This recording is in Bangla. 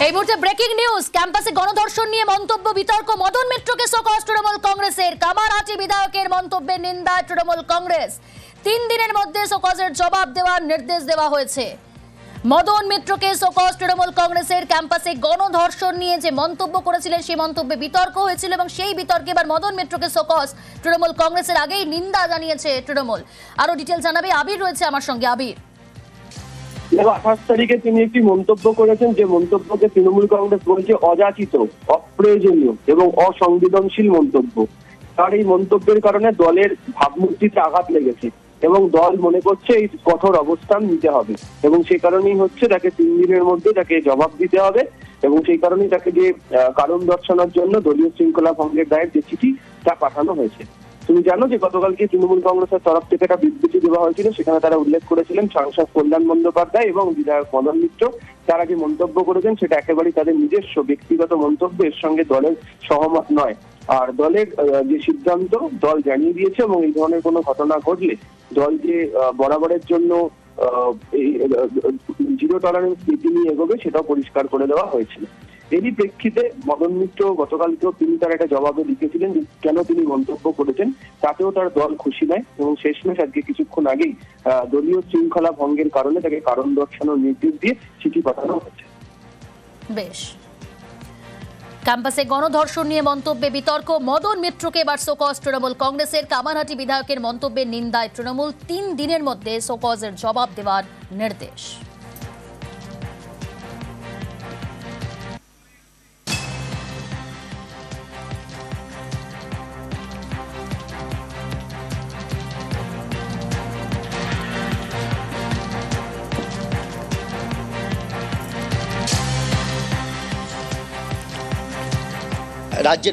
এই মুহূর্তে ব্রেকিং নিউজ, ক্যাম্পাসে গণধর্ষণ নিয়ে মন্তব্য বিতর্ক, মদন মিত্রকে শোকজ তৃণমূল কংগ্রেসের। কামারহাটি বিধায়কের মন্তব্যের নিন্দায় তৃণমূল কংগ্রেস। 3 দিনের মধ্যে শোকজের জবাব দেওয়ার নির্দেশ দেওয়া হয়েছে। মদন মিত্রকে শোকজ তৃণমূল কংগ্রেসের। ক্যাম্পাসে গণধর্ষণ নিয়ে যে মন্তব্য করেছিলেন সেই মন্তব্যে বিতর্ক হয়েছিল এবং সেই বিতর্কে এবার মদন মিত্রকে শোকজ তৃণমূল কংগ্রেসের। আগেই নিন্দা জানিয়েছে তৃণমূল। আরো ডিটেল জানাবে আবির, রয়েছে আমার সঙ্গে। আবির, 28 তারিখে তিনি একটি মন্তব্য করেছেন, যে মন্তব্যকে তৃণমূল কংগ্রেস বলছে অযাচিত, অপ্রয়োজনীয় এবং অসংবেদনশীল মন্তব্য। তার এই মন্তব্যের কারণে দলের ভাবমূর্তিতে আঘাত লেগেছে এবং দল মনে করছে এই কঠোর অবস্থান নিতে হবে এবং সেই কারণেই হচ্ছে তাকে 3 দিনের মধ্যে তাকে জবাব দিতে হবে এবং সেই কারণেই তাকে যে কারণ দর্শানোর জন্য দলীয় শৃঙ্খলা ভঙ্গের দায়ের যে চিঠি তা পাঠানো হয়েছে। তুমি জানো যে গতকালকে তৃণমূল কংগ্রেসের তরফ থেকে একটা বিবৃতি দেওয়া হয়েছিল, সেখানে তারা উল্লেখ করেছিলেন সাংসদ কল্যাণ বন্দ্যোপাধ্যায় এবং বিধায়ক মদন মিত্র তারা যে মন্তব্য করেছেন সেটা একেবারেই তাদের নিজস্ব ব্যক্তিগত মন্তব্য, এর সঙ্গে দলের সহমত নয়। আর দলের যে সিদ্ধান্ত দল জানিয়ে দিয়েছে এবং এই ধরনের কোনো ঘটনা ঘটলে দল যে বরাবরের জন্য এই জিরো টলারেন্স নীতি নিয়ে এগোবে সেটাও পরিষ্কার করে দেওয়া হয়েছিল। এরই প্রেক্ষিতে মদন মিত্র গতকালকেও তিনি তার একটা জবাবে লিখেছিলেন যে কেন তিনি মন্তব্য করেছেন, তাতেও তার দল খুশি নয় এবং শেষমেশ আজকে কিছুক্ষণ আগেই দলীয় শৃঙ্খলা ভঙ্গের কারণে তাকে কারণ দর্শানোর নির্দেশ দিয়ে চিঠি পাঠানো হয়েছে। বেশ, ক্যাম্পাসে গণধর্ষণ নিয়ে মন্তব্যে বিতর্ক, মদন মিত্রকে এবার শোকজ তৃণমূল কংগ্রেসের। কামারহাটি বিধায়কের মন্তব্যের নিন্দায় তৃণমূল। 3 দিনের মধ্যে শোকজের জবাব দেওয়ার নির্দেশ। রাজ্যের